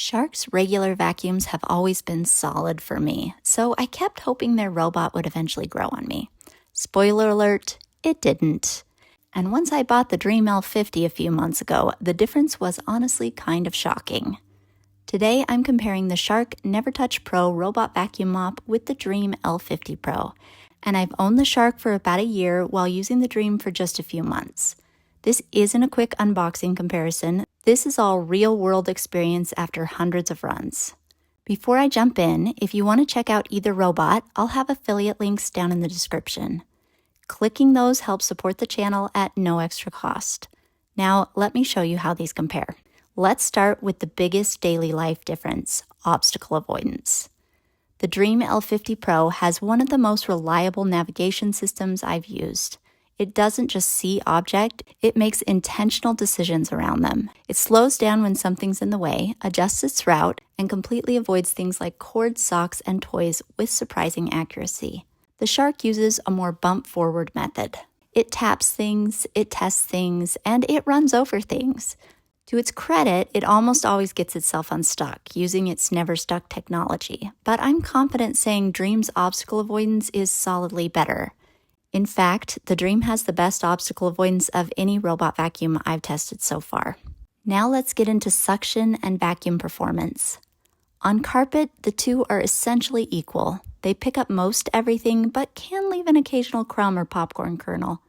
Shark's regular vacuums have always been solid for me, so I kept hoping their robot would eventually grow on me. Spoiler alert, it didn't. And once I bought the Dreame L50 a few months ago, the difference was honestly kind of shocking. Today I'm comparing the Shark NeverTouch Pro robot vacuum mop with the Dreame L50 Pro, and I've owned the Shark for about a year while using the Dreame for just a few months. This isn't a quick unboxing comparison. This is all real-world experience after hundreds of runs. Before I jump in, if you want to check out either robot, I'll have affiliate links down in the description. Clicking those helps support the channel at no extra cost. Now, let me show you how these compare. Let's start with the biggest daily life difference, obstacle avoidance. The Dreame L50 Pro has one of the most reliable navigation systems I've used. It doesn't just see object, it makes intentional decisions around them. It slows down when something's in the way, adjusts its route, and completely avoids things like cords, socks, and toys with surprising accuracy. The Shark uses a more bump-forward method. It taps things, it tests things, and it runs over things. To its credit, it almost always gets itself unstuck, using its never-stuck technology. But I'm confident saying Dreame's obstacle avoidance is solidly better. In fact, the Dreame has the best obstacle avoidance of any robot vacuum I've tested so far. Now let's get into suction and vacuum performance. On carpet, the two are essentially equal. They pick up most everything, but can leave an occasional crumb or popcorn kernel.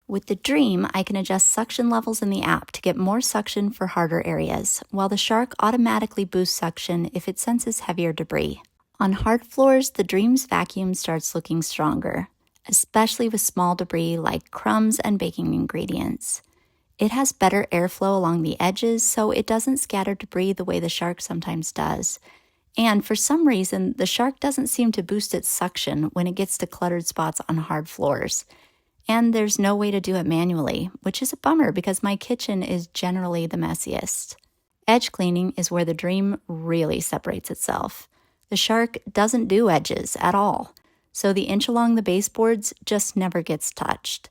With the Dreame, I can adjust suction levels in the app to get more suction for harder areas, while the Shark automatically boosts suction if it senses heavier debris. On hard floors, the Dreame's vacuum starts looking stronger, especially with small debris like crumbs and baking ingredients. It has better airflow along the edges, so it doesn't scatter debris the way the Shark sometimes does. And for some reason, the Shark doesn't seem to boost its suction when it gets to cluttered spots on hard floors. And there's no way to do it manually, which is a bummer because my kitchen is generally the messiest. Edge cleaning is where the Dreame really separates itself. The Shark doesn't do edges at all, so the inch along the baseboards just never gets touched.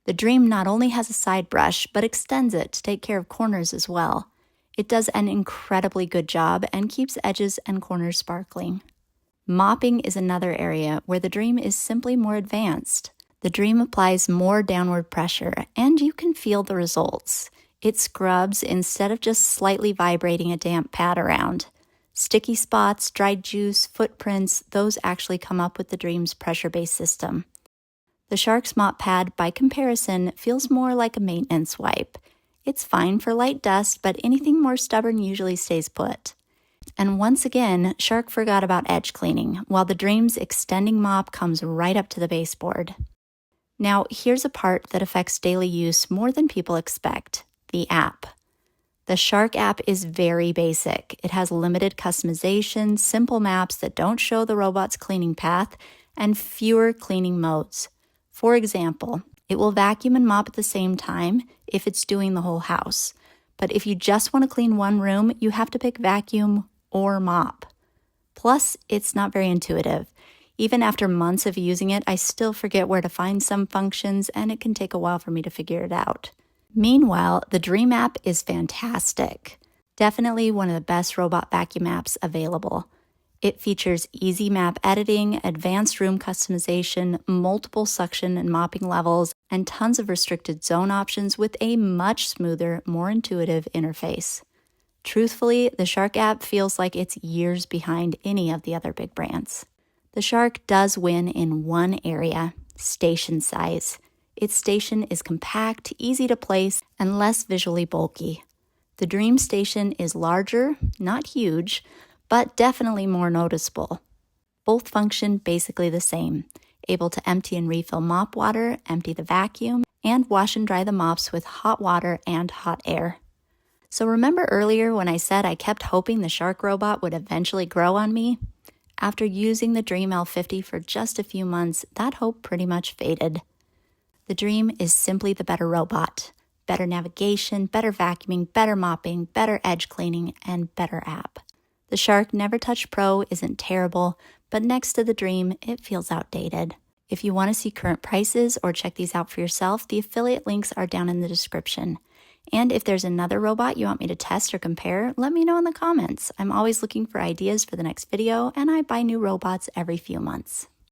The Dreame not only has a side brush, but extends it to take care of corners as well. It does an incredibly good job and keeps edges and corners sparkling. Mopping is another area where the Dreame is simply more advanced. The Dreame applies more downward pressure, and you can feel the results. It scrubs instead of just slightly vibrating a damp pad around. Sticky spots, dried juice, footprints, those actually come up with the Dreame's pressure-based system. The Shark's mop pad, by comparison, feels more like a maintenance wipe. It's fine for light dust, but anything more stubborn usually stays put. And once again, Shark forgot about edge cleaning, while the Dreame's extending mop comes right up to the baseboard. Now, here's a part that affects daily use more than people expect, the app. The Shark app is very basic. It has limited customization, simple maps that don't show the robot's cleaning path, and fewer cleaning modes. For example, it will vacuum and mop at the same time if it's doing the whole house. But if you just want to clean one room, you have to pick vacuum or mop. Plus, it's not very intuitive. Even after months of using it, I still forget where to find some functions, and it can take a while for me to figure it out. Meanwhile, the Dreame app is fantastic. Definitely one of the best robot vacuum apps available. It features easy map editing, advanced room customization, multiple suction and mopping levels, and tons of restricted zone options with a much smoother, more intuitive interface. Truthfully, the Shark app feels like it's years behind any of the other big brands. The Shark does win in one area, station size. Its station is compact, easy to place, and less visually bulky. The Dreame station is larger, not huge, but definitely more noticeable. Both function basically the same, able to empty and refill mop water, empty the vacuum, and wash and dry the mops with hot water and hot air. So remember earlier when I said I kept hoping the Shark robot would eventually grow on me? After using the Dreame L50 for just a few months, that hope pretty much faded. The Dreame is simply the better robot. Better navigation, better vacuuming, better mopping, better edge cleaning, and better app. The Shark NeverTouch Pro isn't terrible, but next to the Dreame, it feels outdated. If you want to see current prices or check these out for yourself, the affiliate links are down in the description. And if there's another robot you want me to test or compare, let me know in the comments. I'm always looking for ideas for the next video, and I buy new robots every few months.